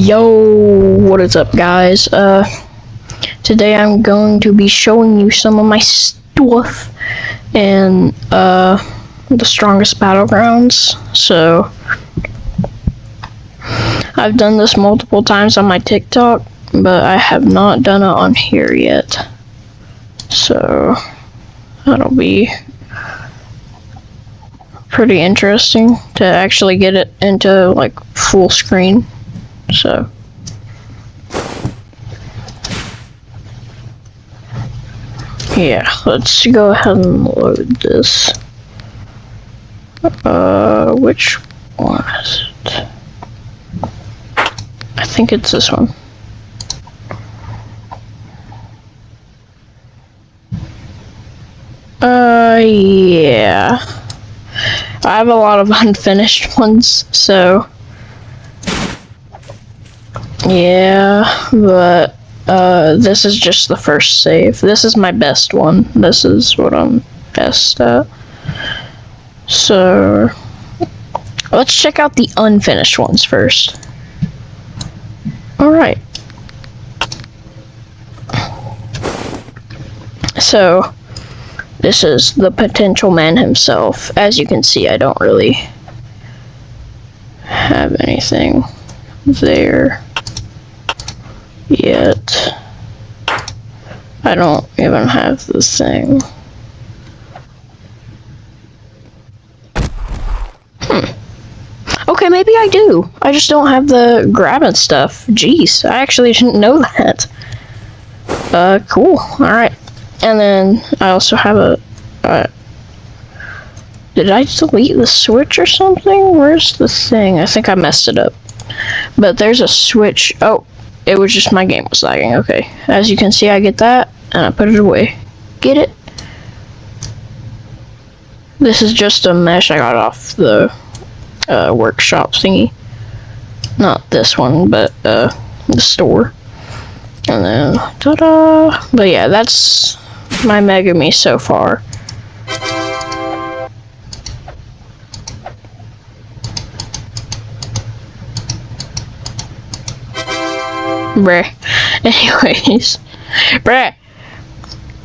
Yo, what is up, guys? Today I'm going to be showing you some of my stuff in the strongest battlegrounds. So I've done this multiple times on my TikTok, but I have not done it on here yet. So that'll be pretty interesting to actually get it into like full screen. So yeah, let's go ahead and load this. Which one is it? I think it's this one. Yeah. I have a lot of unfinished ones, so yeah, but this is just the first save. This is my best one. This is what I'm best at. So let's check out the unfinished ones first. Alright. So this is the potential man himself. As you can see, I don't really have anything there yet. I don't even have this thing. Okay, maybe I do. I just don't have the grabbing stuff. Jeez, I actually didn't know that. Cool. Alright. And then I also have a did I delete the switch or something? Where's the thing? I think I messed it up. But there's a switch. Oh, it was just my game was lagging. Okay. As you can see, I get that, and I put it away. Get it? This is just a mesh I got off the workshop thingy. Not this one, but the store. And then, ta-da! But yeah, that's my Megami so far. Bruh. Anyways. Bruh.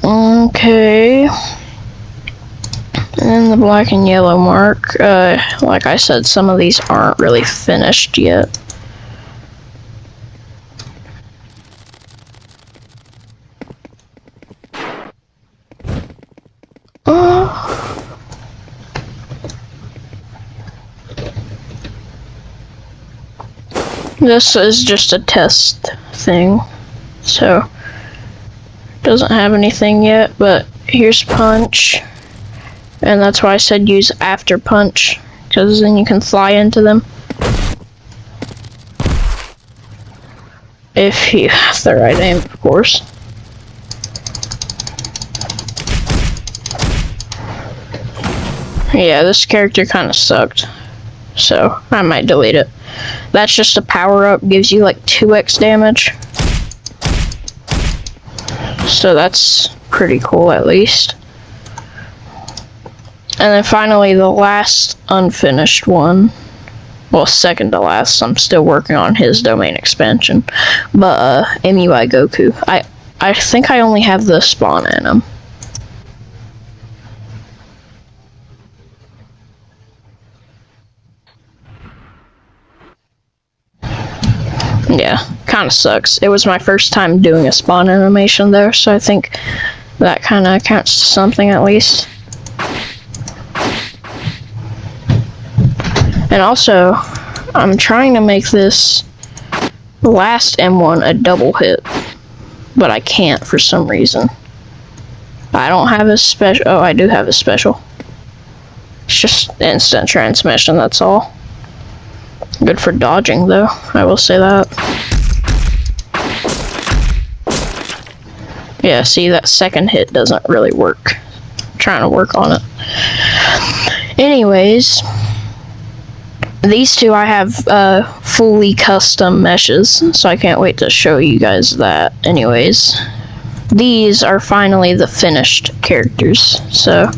Okay. And the black and yellow mark. Like I said, some of these aren't really finished yet. This is just a test thing, so doesn't have anything yet, but here's punch, and that's why I said use after punch, because then you can fly into them if you have the right aim, of course. Yeah, this character kind of sucked, so I might delete it. That's just a power-up, gives you like 2x damage. So that's pretty cool, at least. And then finally, the last unfinished one. Well, second to last. I'm still working on his domain expansion. But, MUI Goku. I think I only have the spawn in him. Yeah, kind of sucks. It was my first time doing a spawn animation there, so I think that kind of counts to something at least. And also, I'm trying to make this last M1 a double hit, but I can't for some reason. I don't have a special. Oh, I do have a special. It's just instant transmission, that's all. Good for dodging, though, I will say that. Yeah, see, that second hit doesn't really work. I'm trying to work on it. Anyways, these two I have fully custom meshes, so I can't wait to show you guys that. Anyways, these are finally the finished characters, so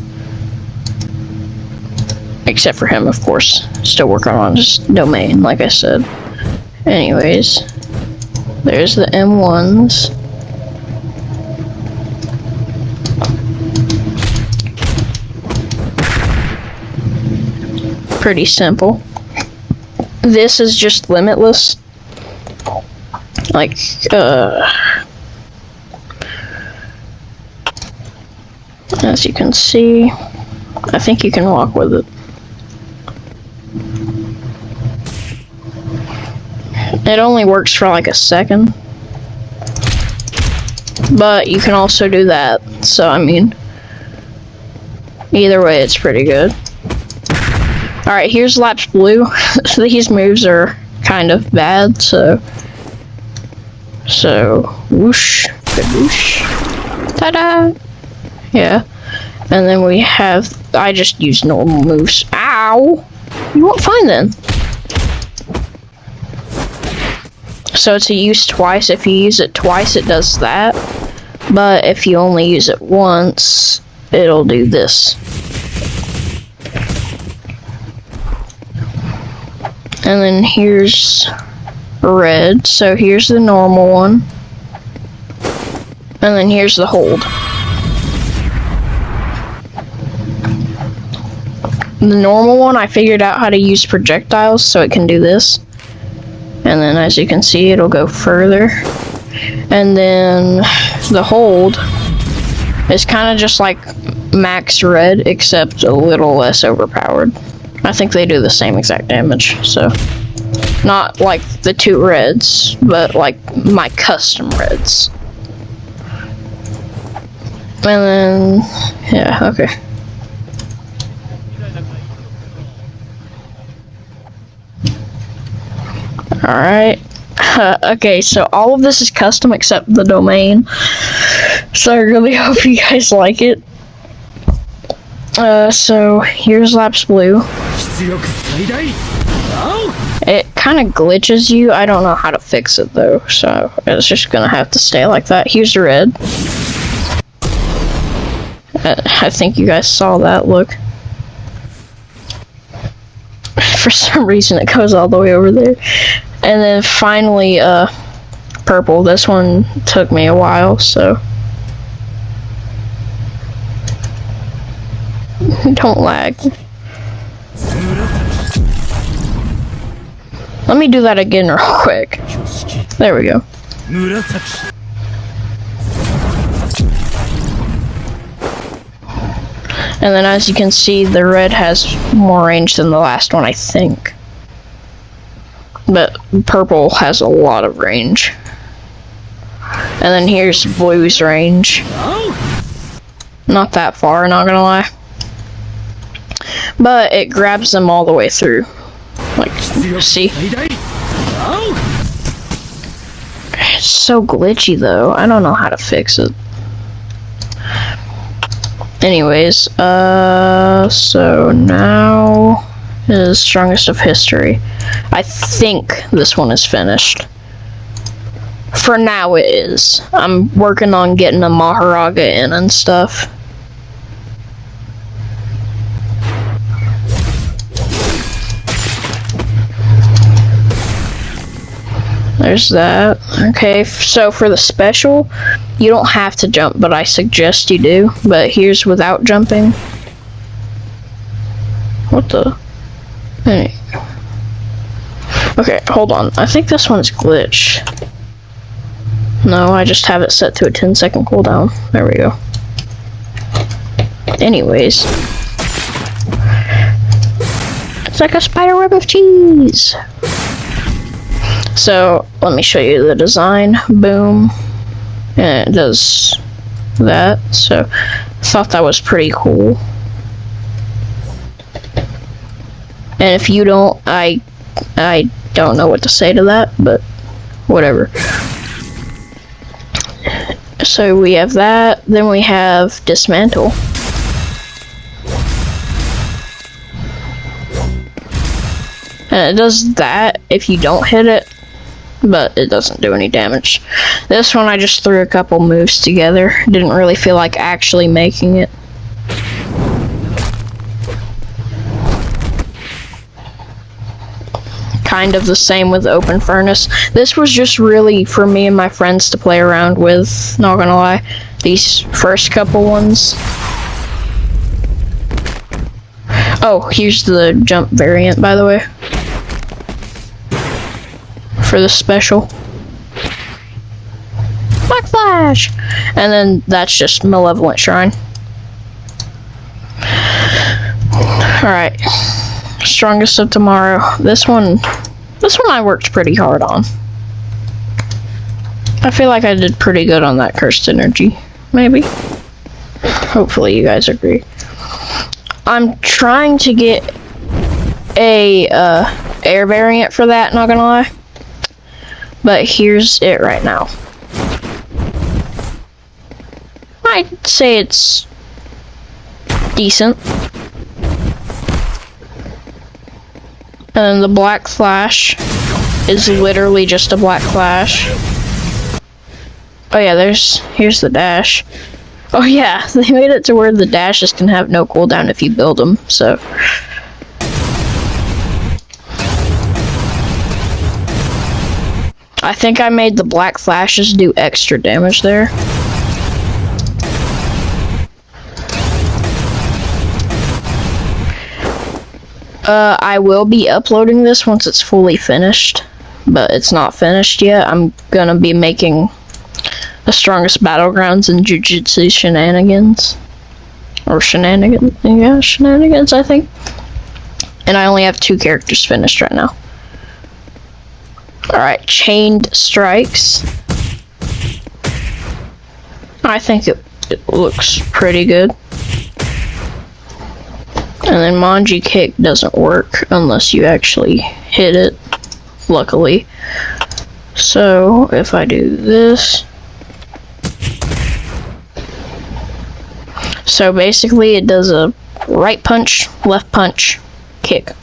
except for him, of course. Still working on his domain, like I said. Anyways, there's the M1s. Pretty simple. This is just limitless. Like, as you can see, I think you can walk with it. It only works for like a second, but you can also do that. So, I mean, either way, it's pretty good. Alright, here's Lapis Blue. These moves are kind of bad, so whoosh, kadoosh, ta-da! Yeah. And then we have, I just use normal moves. Ow! You won't find them. So it's a use twice. If you use it twice, it does that. But if you only use it once, it'll do this. And then here's red. So here's the normal one. And then here's the hold. The normal one, I figured out how to use projectiles so it can do this. And then as you can see, it'll go further. And then the hold is kind of just like max red, except a little less overpowered. I think they do the same exact damage, so not like the two reds, but like my custom reds. And then, yeah, okay. Alright. Okay, so all of this is custom except the domain. So I really hope you guys like it. So here's Lapis Blue. It kind of glitches you. I don't know how to fix it though, so it's just gonna have to stay like that. Here's the red. I think you guys saw that, look. For some reason it goes all the way over there. And then finally, purple. This one took me a while, so don't lag. Let me do that again real quick. There we go. And then as you can see, the red has more range than the last one, I think. But purple has a lot of range. And then here's blue's range. Not that far, not gonna lie. But it grabs them all the way through. Like, see? It's so glitchy though. I don't know how to fix it. Anyways, so now is Strongest of History. I think this one is finished. For now it is. I'm working on getting a Maharaga in and stuff. There's that. Okay, so for the special, you don't have to jump, but I suggest you do. But here's without jumping. What the? Hey. Okay, hold on. I think this one's glitched. No, I just have it set to a 10-second cooldown. There we go. Anyways. It's like a spider web of cheese. So, let me show you the design. Boom. And it does that. So, I thought that was pretty cool. And if you don't, I don't know what to say to that, but whatever. So we have that, then we have Dismantle. And it does that if you don't hit it, but it doesn't do any damage. This one I just threw a couple moves together. Didn't really feel like actually making it. kind of the same with Open Furnace. This was just really for me and my friends to play around with, not gonna lie. These first couple ones. Oh, here's the jump variant, by the way. For the special. Black Flash! And then that's just Malevolent Shrine. Alright. Strongest of Tomorrow. This one I worked pretty hard on. I feel like I did pretty good on that Cursed Energy. Maybe. Hopefully you guys agree. I'm trying to get a air variant for that, not gonna lie. But here's it right now. I'd say it's decent. And then the Black Flash is literally just a Black Flash. Oh yeah, here's the dash. Oh yeah, they made it to where the dashes can have no cooldown if you build them, so. I think I made the Black Flashes do extra damage there. I will be uploading this once it's fully finished, but it's not finished yet. I'm gonna be making the Strongest Battlegrounds and Jujutsu Shenanigans. Or Shenanigans, yeah, Shenanigans, I think. And I only have 2 characters finished right now. Alright, Chained Strikes. I think it looks pretty good. And then Manji Kick doesn't work unless you actually hit it, luckily. So, if I do this. So basically it does a right punch, left punch, kick.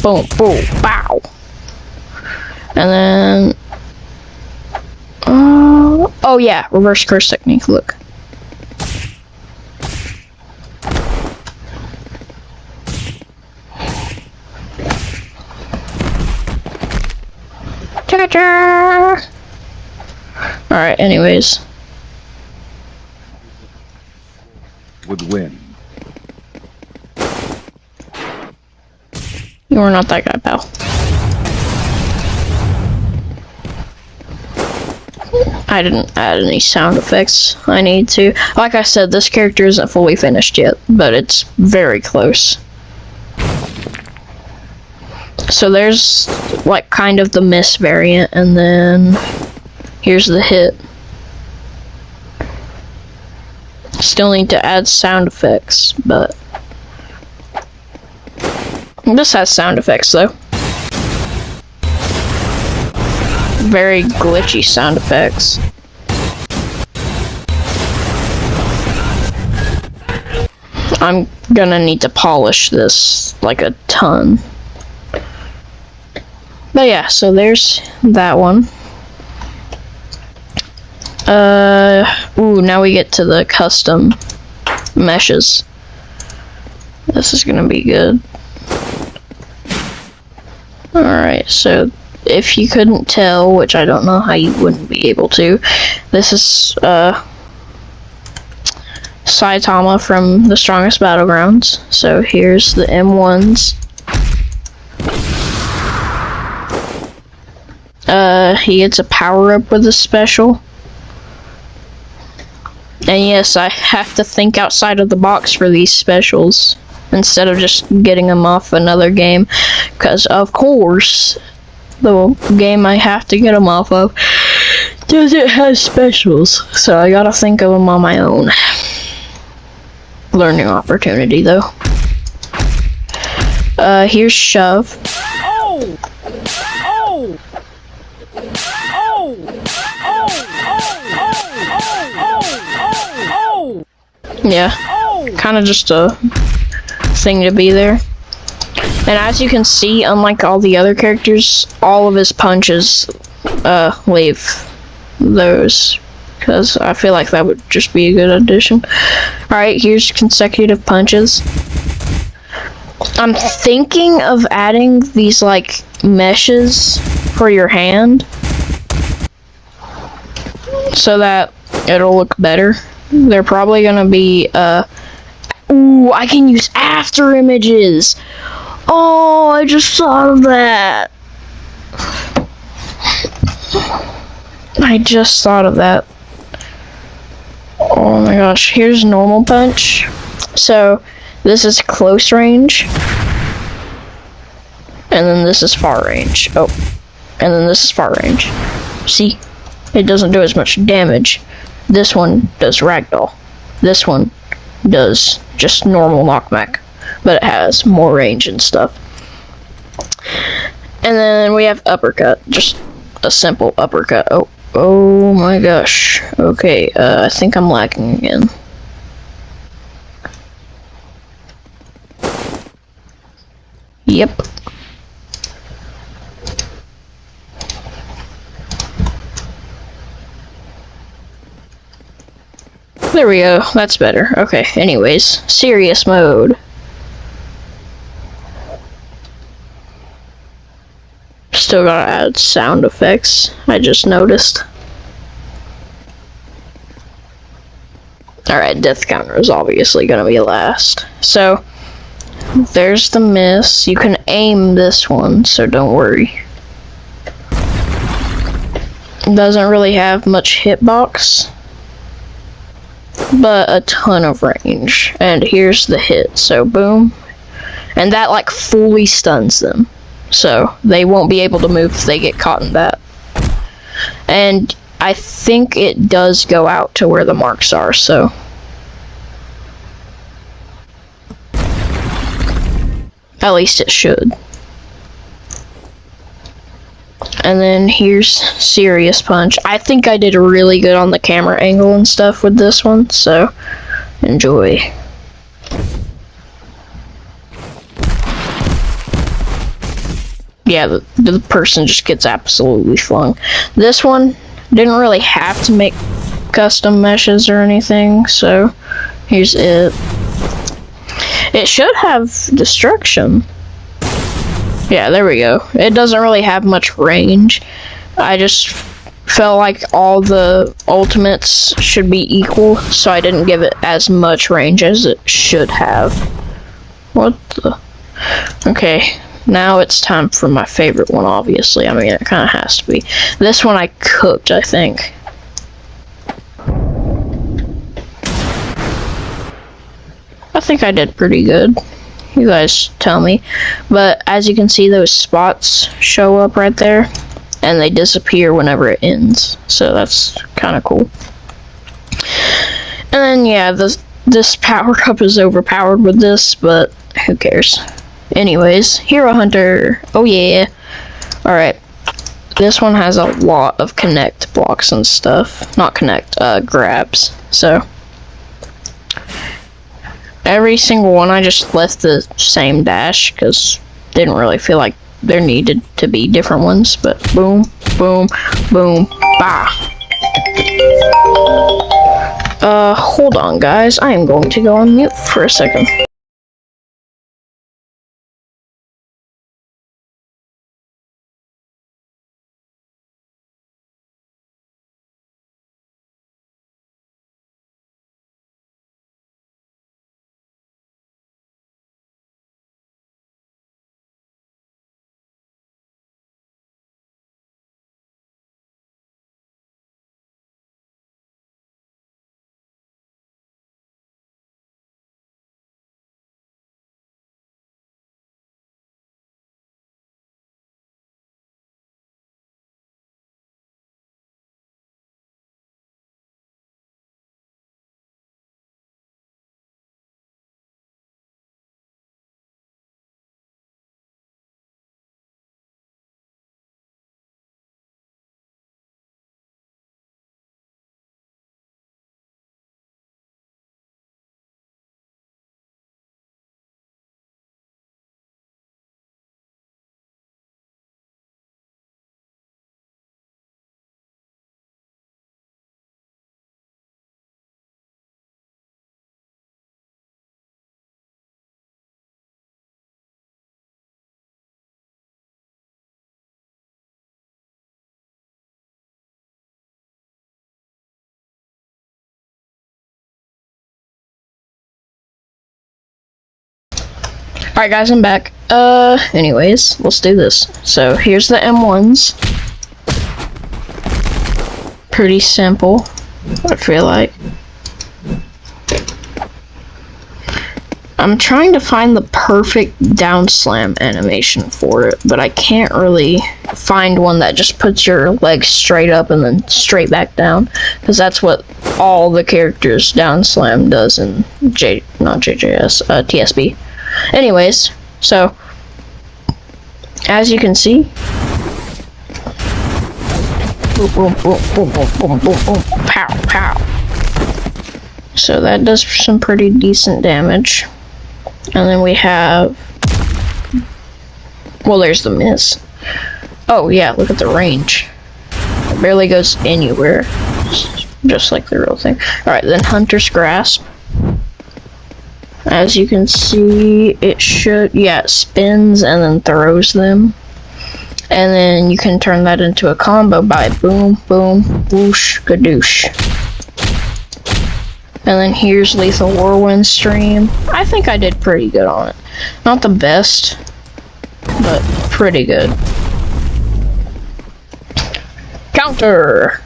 Boom, boom, bow. And then, oh yeah, reverse curse technique, look. Alright, anyways. Would win. You are not that guy, pal. I didn't add any sound effects. I need to. Like I said, this character isn't fully finished yet, but it's very close. So there's like kind of the miss variant, and then here's the hit. Still need to add sound effects, but this has sound effects though. Very glitchy sound effects. I'm gonna need to polish this like a ton. But yeah, so there's that one. Ooh, now we get to the custom meshes. This is gonna be good. Alright, so if you couldn't tell, which I don't know how you wouldn't be able to, this is Saitama from the Strongest Battlegrounds. So here's the M1s. He gets a power-up with a special. And yes, I have to think outside of the box for these specials, instead of just getting them off another game, because of course, the game I have to get them off of doesn't have specials, so I gotta think of them on my own. Learning opportunity, though. Here's Shove. Oh! Oh! Oh! Yeah, kind of just a thing to be there. And as you can see, unlike all the other characters, all of his punches leave those, because I feel like that would just be a good addition. Alright, here's consecutive punches. I'm thinking of adding these like meshes for your hand so that it'll look better. They're probably gonna be ooh, I can use after images. Oh, I just thought of that. I just thought of that. Oh my gosh, here's normal punch. So this is close range. And then this is far range. Oh, and then this is far range. See? It doesn't do as much damage. This one does ragdoll. This one does just normal knockback. But it has more range and stuff. And then we have uppercut. Just a simple uppercut. Oh my gosh. Okay, I think I'm lagging again. Yep. There we go. That's better. Okay, anyways. Serious mode. Still gotta add sound effects. I just noticed. Alright, death counter is obviously gonna be last. So, there's the miss. You can aim this one, so don't worry. Doesn't really have much hitbox, but a ton of range. And here's the hit, so boom. And that like fully stuns them. So they won't be able to move if they get caught in that. And I think it does go out to where the marks are, so. At least it should. And then here's serious punch. I think I did really good on the camera angle and stuff with this one, so enjoy. Yeah, the person just gets absolutely flung. This one didn't really have to make custom meshes or anything, so here's it. It should have destruction. Yeah, there we go. It doesn't really have much range. I just felt like all the ultimates should be equal, so I didn't give it as much range as it should have. What the? Okay, now it's time for my favorite one, obviously. I mean, it kind of has to be. This one I cooked, I think. I think I did pretty good. You guys tell me. But as you can see, those spots show up right there, and they disappear whenever it ends. So that's kind of cool. And then yeah, this power-up is overpowered with this, but who cares? Anyways, Hero Hunter. Oh yeah. Alright. This one has a lot of connect blocks and stuff. Not connect, grabs. So every single one I just left the same dash because didn't really feel like there needed to be different ones, but boom, boom, boom, bah. Hold on guys, I am going to go on mute for a second. Alright guys, I'm back. Anyways, let's do this. So here's the M1s. Pretty simple, I feel like. I'm trying to find the perfect down slam animation for it, but I can't really find one that just puts your legs straight up and then straight back down, because that's what all the characters down slam does in TSB. Anyways, so as you can see, boom, boom, boom, boom, boom, boom, boom, boom, pow, pow. So that does some pretty decent damage. And then we have, well, there's the miss. Oh yeah, look at the range. It barely goes anywhere, just like the real thing. Alright, then Hunter's Grasp. As you can see, it should, yeah, it spins and then throws them. And then you can turn that into a combo by boom, boom, whoosh, gadoosh. And then here's Lethal Whirlwind Stream. I think I did pretty good on it. Not the best, but pretty good. Counter!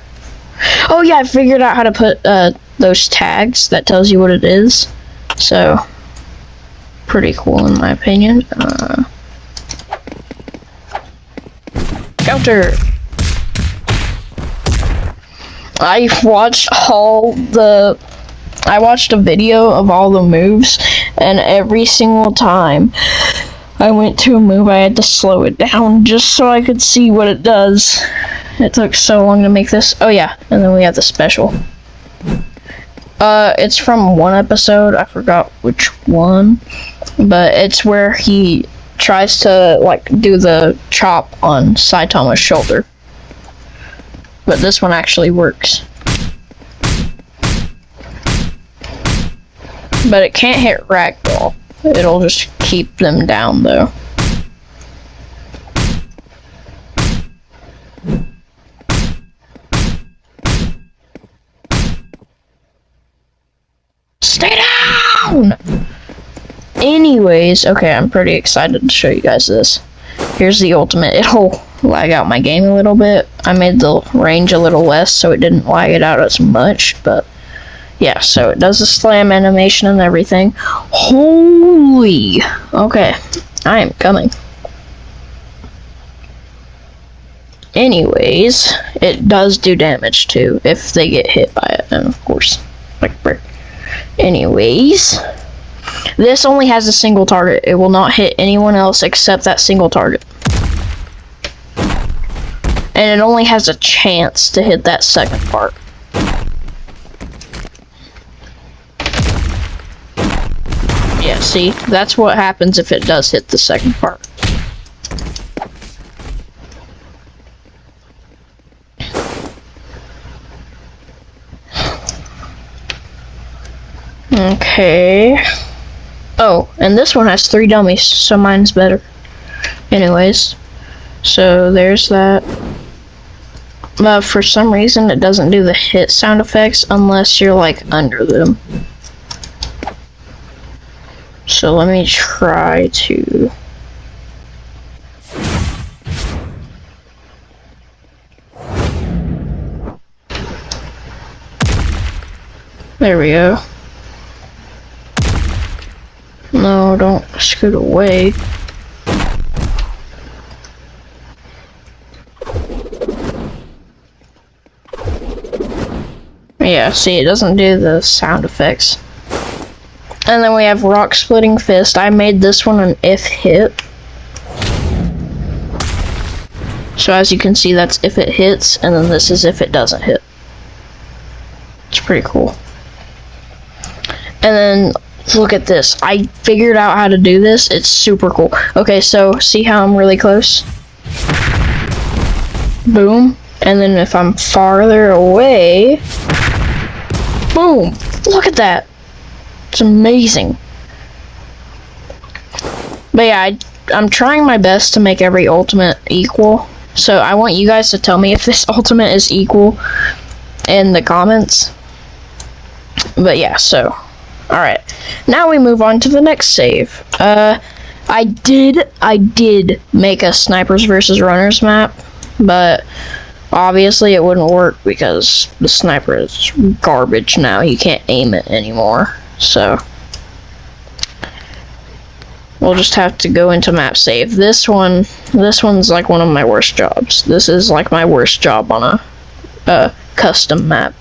Oh yeah, I figured out how to put those tags that tells you what it is. So, pretty cool in my opinion. Counter! I watched a video of all the moves, and every single time I went to a move, I had to slow it down just so I could see what it does. It took so long to make this. Oh yeah, and then we have the special. It's from one episode, I forgot which one, but it's where he tries to, like, do the chop on Saitama's shoulder. But this one actually works. But it can't hit ragdoll. It'll just keep them down, though. Stay down! Anyways, okay, I'm pretty excited to show you guys this. Here's the ultimate. It'll lag out my game a little bit. I made the range a little less so it didn't lag it out as much, but yeah, so it does the slam animation and everything. Holy! Okay, I am coming. Anyways, it does do damage too if they get hit by it, and of course, like brick. Anyways, this only has a single target. It will not hit anyone else except that single target. And it only has a chance to hit that second part. Yeah, see? That's what happens if it does hit the second part. Okay. Oh, and this one has 3 dummies, so mine's better. Anyways, so there's that. But for some reason, it doesn't do the hit sound effects unless you're, like, under them. So let me try to... There we go. No, don't scoot away. Yeah, see, it doesn't do the sound effects. And then we have Rock Splitting Fist. I made this one an if hit. So as you can see, that's if it hits, and then this is if it doesn't hit. It's pretty cool. And then look at this. I figured out how to do this. It's super cool. Okay, so see how I'm really close? Boom. And then if I'm farther away, boom. Look at that. It's amazing. But yeah, I'm trying my best to make every ultimate equal. So I want you guys to tell me if this ultimate is equal in the comments. But yeah, so alright. Now we move on to the next save. I did make a snipers versus runners map, but obviously it wouldn't work because the sniper is garbage now. You can't aim it anymore. So we'll just have to go into map save. This one's like one of my worst jobs. This is like my worst job on a custom map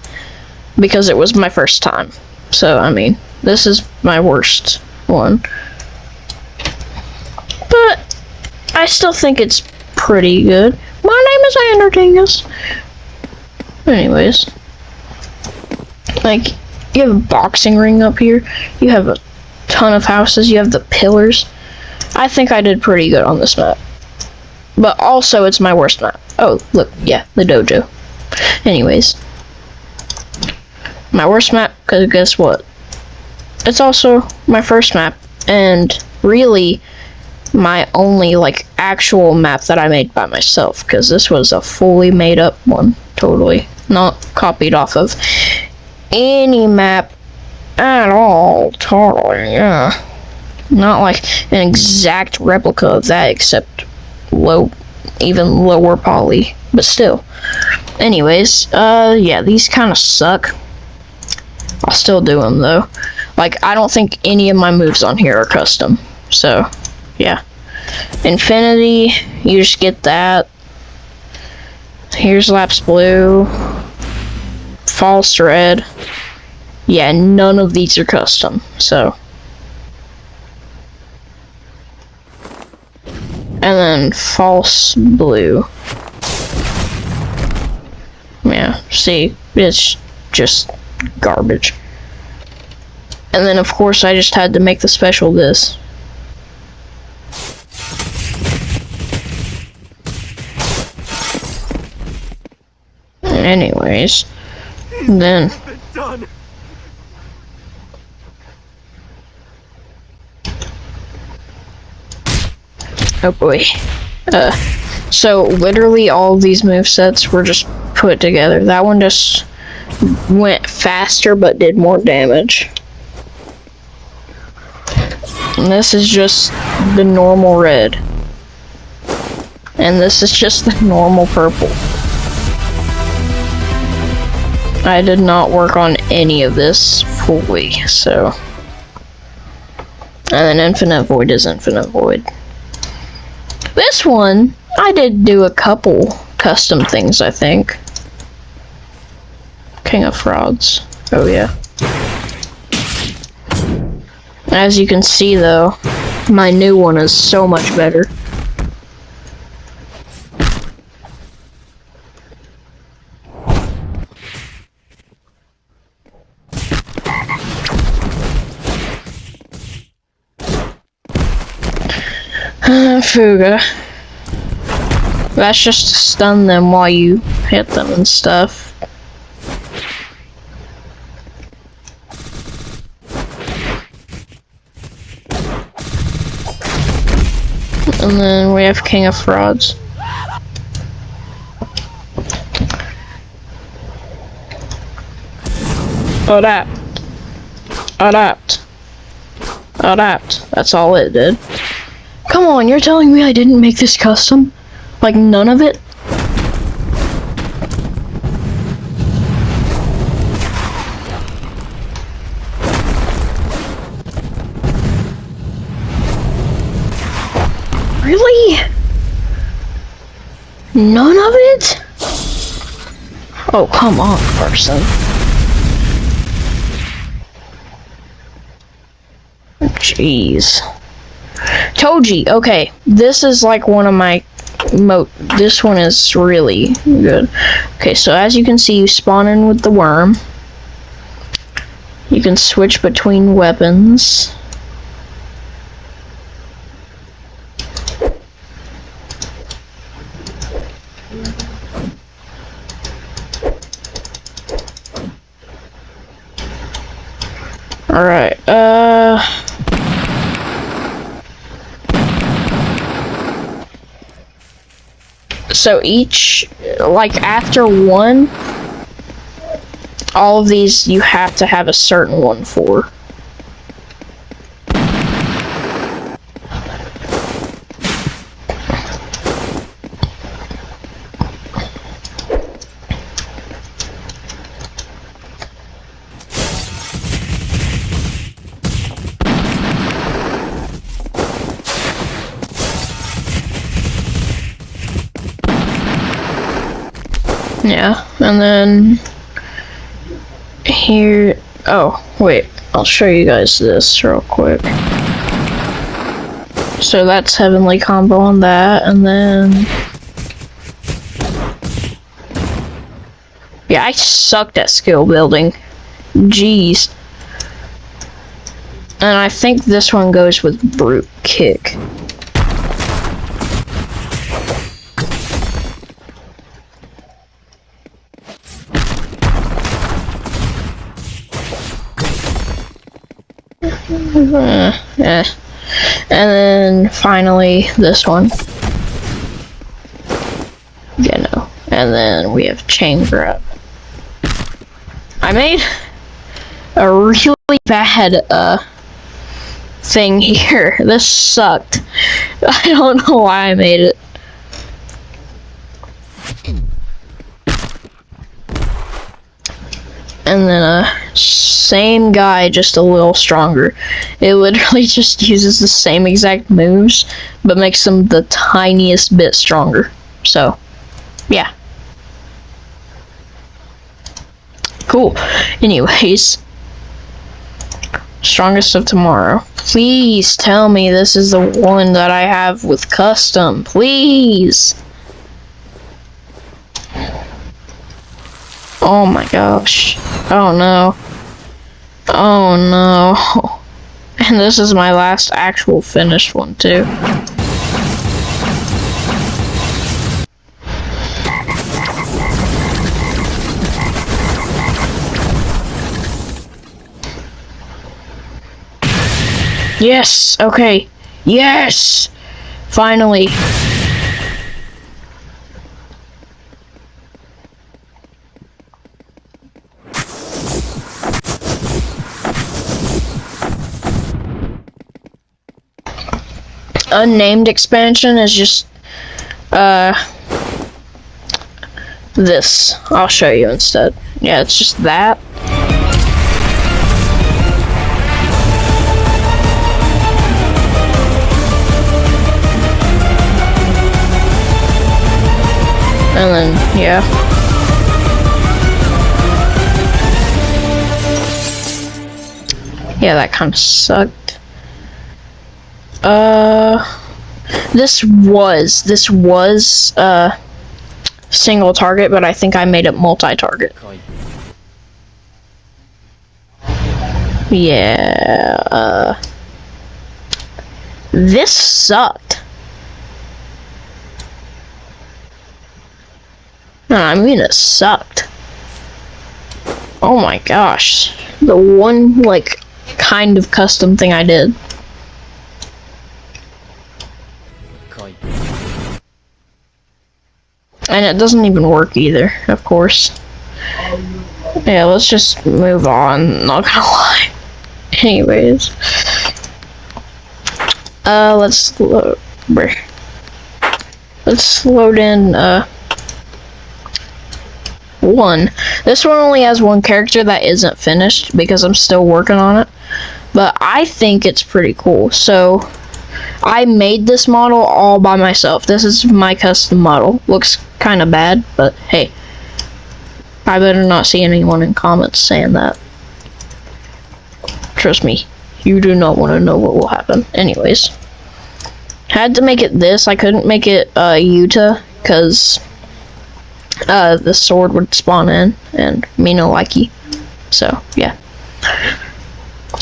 because it was my first time. So I mean, this is my worst one. But I still think it's pretty good. My name is Andertingus. Anyways, like, you have a boxing ring up here. You have a ton of houses. You have the pillars. I think I did pretty good on this map. But also, it's my worst map. Oh, look, yeah, the dojo. Anyways, my worst map, because guess what? It's also my first map, and really my only like actual map that I made by myself, because this was a fully made up one, totally not copied off of any map at all, totally, yeah, not like an exact replica of that, except even lower poly, but still. Anyways, yeah, these kind of suck. I'll still do them though. Like, I don't think any of my moves on here are custom, so yeah. Infinity, you just get that. Here's Lapse Blue. False Red. Yeah, none of these are custom, so. And then False Blue. Yeah, see, it's just garbage. And then, of course, I just had to make the special this. Anyways, then oh boy. So literally all of these movesets were just put together. That one just went faster but did more damage. And this is just the normal red. And this is just the normal purple. I did not work on any of this fully, so. And then Infinite Void is Infinite Void. This one, I did do a couple custom things, I think. King of Frauds. Oh yeah. As you can see though, my new one is so much better. Fuga. That's just to stun them while you hit them and stuff. And then we have King of Frauds. Adapt. Adapt. Adapt. That's all it did. Come on, you're telling me I didn't make this custom? Like, none of it? Really? None of it? Oh, come on, person. Jeez. Toji, okay, this is like one of my this one is really good. Okay, so as you can see, you spawn in with the worm. You can switch between weapons. Alright, so each, like after one, all of these you have to have a certain one for. Yeah, and then here, oh, wait, I'll show you guys this real quick. So that's heavenly combo on that, and then, yeah, I sucked at skill building. Jeez. And I think this one goes with brute kick. Yeah. And then finally this one. Yeah, no. And then we have chain grab. I made a really bad thing here. This sucked. I don't know why I made it. And then same guy, just a little stronger. It literally just uses the same exact moves, but makes them the tiniest bit stronger. So, yeah. Cool. Anyways, strongest of tomorrow. Please tell me this is the one that I have with custom. Please. Oh my gosh. Oh no. Oh no. And this is my last actual finished one too. Yes, okay. Yes! Finally. Unnamed expansion is just this. I'll show you instead. Yeah, it's just that. And then, yeah. Yeah, that kind of sucked. This was single target, but I think I made it multi-target. Yeah, this sucked. No, I mean it sucked. Oh my gosh. The one, like, kind of custom thing I did. And it doesn't even work either, of course. Yeah, let's just move on, not gonna lie. Anyways. Let's load in, one. This one only has one character that isn't finished because I'm still working on it. But I think it's pretty cool. So, I made this model all by myself. This is my custom model. Looks kind of bad, but hey. I better not see anyone in comments saying that. Trust me, you do not want to know what will happen. Anyways. Had to make it this. I couldn't make it Yuta, because the sword would spawn in, and me no likey. So, yeah.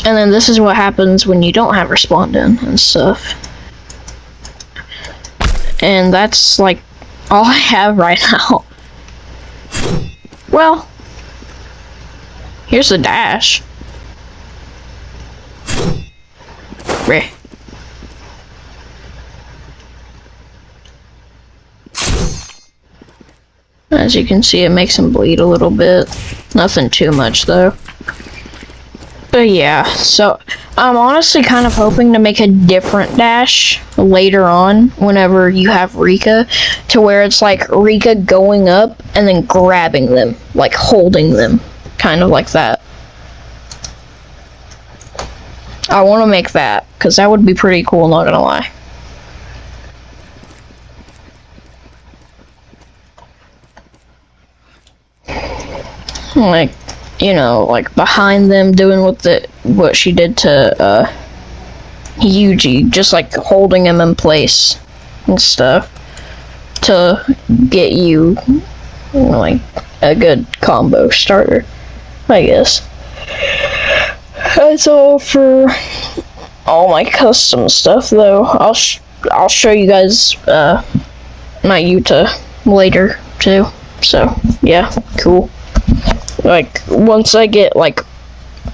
And then this is what happens when you don't have her spawned in and stuff. And that's, like, all I have right now. Well, here's the dash. Reh. As you can see, it makes him bleed a little bit. Nothing too much, though. But yeah, so I'm honestly kind of hoping to make a different dash later on whenever you have Rika, to where it's like Rika going up and then grabbing them, like holding them, kind of like that. I want to make that, because that would be pretty cool, not gonna lie. like, you know, like behind them doing what she did to Yuji, just like holding him in place and stuff to get you like a good combo starter, I guess. That's all for all my custom stuff, though. I'll show you guys my Yuta later too. So yeah, cool. Like once I get like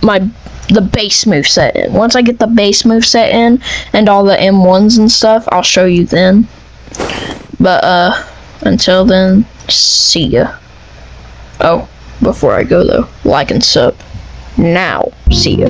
the base move set in. Once I get the base move set in and all the M1s and stuff, I'll show you then. But until then, see ya. Oh, before I go though, like and sub. Now, see ya.